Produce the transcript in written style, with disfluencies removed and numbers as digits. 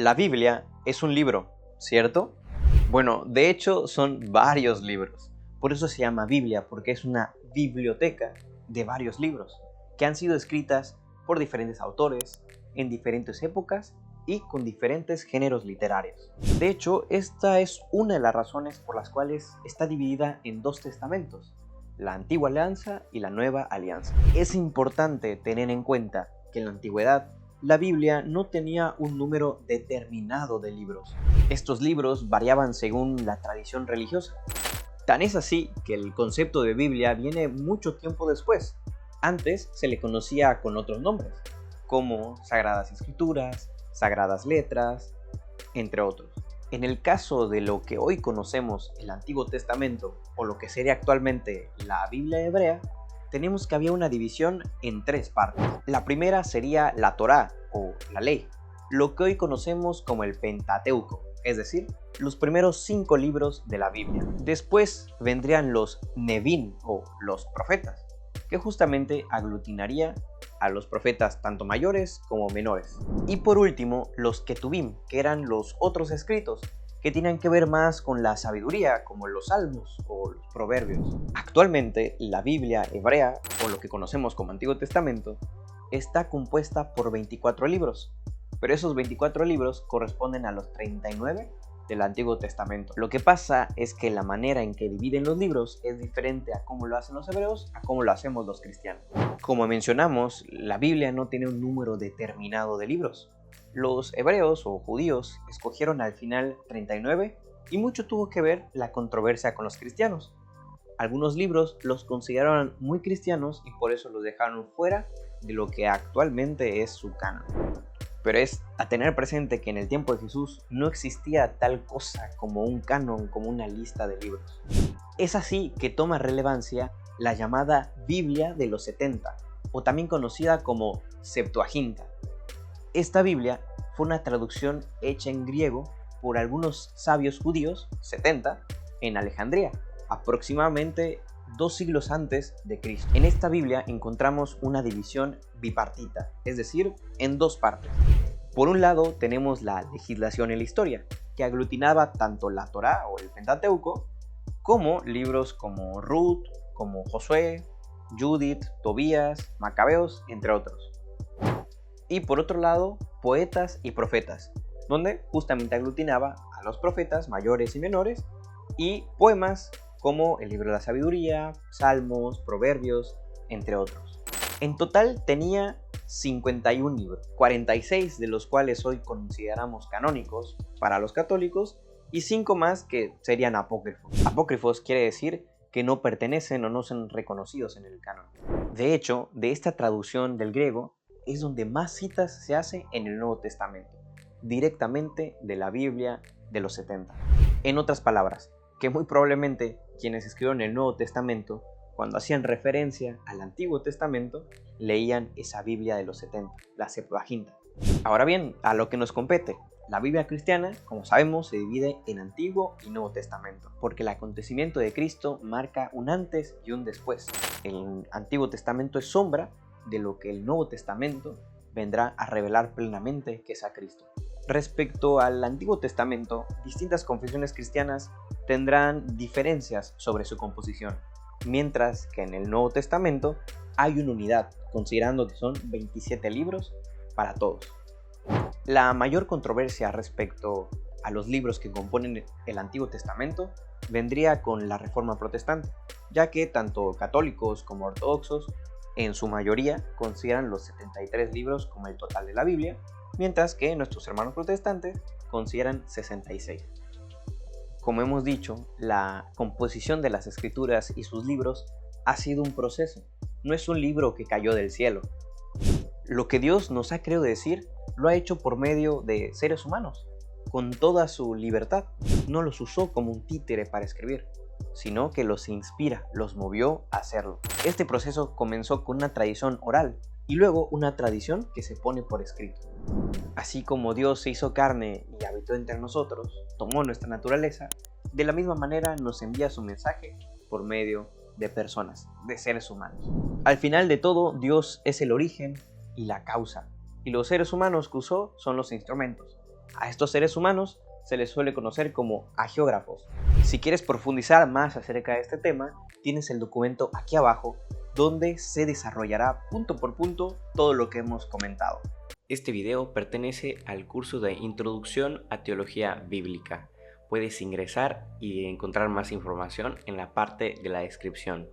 La Biblia es un libro, ¿cierto? Bueno, de hecho son varios libros. Por eso se llama Biblia, porque es una biblioteca de varios libros que han sido escritas por diferentes autores, en diferentes épocas y con diferentes géneros literarios. De hecho, esta es una de las razones por las cuales está dividida en dos testamentos, la Antigua Alianza y la Nueva Alianza. Es importante tener en cuenta que en la antigüedad la Biblia no tenía un número determinado de libros. Estos libros variaban según la tradición religiosa. Tan es así que el concepto de Biblia viene mucho tiempo después. Antes se le conocía con otros nombres, como Sagradas Escrituras, Sagradas Letras, entre otros. En el caso de lo que hoy conocemos el Antiguo Testamento, o lo que sería actualmente la Biblia hebrea, tenemos que había una división en tres partes. La primera sería la Torá, o la ley, lo que hoy conocemos como el Pentateuco, es decir, los primeros 5 libros de la Biblia. Después vendrían los Nevim, o los profetas, que justamente aglutinaría a los profetas tanto mayores como menores. Y por último, los Ketubim, que eran los otros escritos, que tienen que ver más con la sabiduría, como los salmos o los proverbios. Actualmente, la Biblia hebrea, o lo que conocemos como Antiguo Testamento, está compuesta por 24 libros, pero esos 24 libros corresponden a los 39 del Antiguo Testamento. Lo que pasa es que la manera en que dividen los libros es diferente a cómo lo hacen los hebreos a cómo lo hacemos los cristianos. Como mencionamos, la Biblia no tiene un número determinado de libros. Los hebreos o judíos escogieron al final 39 y mucho tuvo que ver la controversia con los cristianos. Algunos libros los consideraron muy cristianos y por eso los dejaron fuera de lo que actualmente es su canon. Pero es a tener presente que en el tiempo de Jesús no existía tal cosa como un canon, como una lista de libros. Es así que toma relevancia la llamada Biblia de los 70, o también conocida como Septuaginta. Esta Biblia fue una traducción hecha en griego por algunos sabios judíos, 70, en Alejandría, aproximadamente 2 siglos antes de Cristo. En esta Biblia encontramos una división bipartita, es decir, en dos partes. Por un lado tenemos la legislación y la historia, que aglutinaba tanto la Torá o el Pentateuco, como libros como Ruth, como Josué, Judith, Tobías, Macabeos, entre otros. Y por otro lado, poetas y profetas, donde justamente aglutinaba a los profetas mayores y menores, y poemas como el libro de la sabiduría, salmos, proverbios, entre otros. En total tenía 51 libros, 46 de los cuales hoy consideramos canónicos para los católicos y 5 más que serían apócrifos. Apócrifos quiere decir que no pertenecen o no son reconocidos en el canon. De hecho, de esta traducción del griego es donde más citas se hace en el Nuevo Testamento, directamente de la Biblia de los 70. En otras palabras, que muy probablemente quienes escribieron el Nuevo Testamento, cuando hacían referencia al Antiguo Testamento, leían esa Biblia de los 70, la Septuaginta. Ahora bien, a lo que nos compete, la Biblia cristiana, como sabemos, se divide en Antiguo y Nuevo Testamento, porque el acontecimiento de Cristo marca un antes y un después. El Antiguo Testamento es sombra de lo que el Nuevo Testamento vendrá a revelar plenamente, que es a Cristo. Respecto al Antiguo Testamento, distintas confesiones cristianas tendrán diferencias sobre su composición, mientras que en el Nuevo Testamento hay una unidad, considerando que son 27 libros para todos. La mayor controversia respecto a los libros que componen el Antiguo Testamento vendría con la Reforma Protestante, ya que tanto católicos como ortodoxos en su mayoría consideran los 73 libros como el total de la Biblia, mientras que nuestros hermanos protestantes consideran 66. Como hemos dicho, la composición de las escrituras y sus libros ha sido un proceso, no es un libro que cayó del cielo. Lo que Dios nos ha querido decir lo ha hecho por medio de seres humanos, con toda su libertad. No los usó como un títere para escribir, sino que los inspira, los movió a hacerlo. Este proceso comenzó con una tradición oral y luego una tradición que se pone por escrito. Así como Dios se hizo carne y habitó entre nosotros, tomó nuestra naturaleza, de la misma manera nos envía su mensaje por medio de personas, de seres humanos. Al final de todo, Dios es el origen y la causa, y los seres humanos que usó son los instrumentos. A estos seres humanos se les suele conocer como hagiógrafos. Si quieres profundizar más acerca de este tema, tienes el documento aquí abajo donde se desarrollará punto por punto todo lo que hemos comentado. Este video pertenece al curso de Introducción a Teología Bíblica. Puedes ingresar y encontrar más información en la parte de la descripción.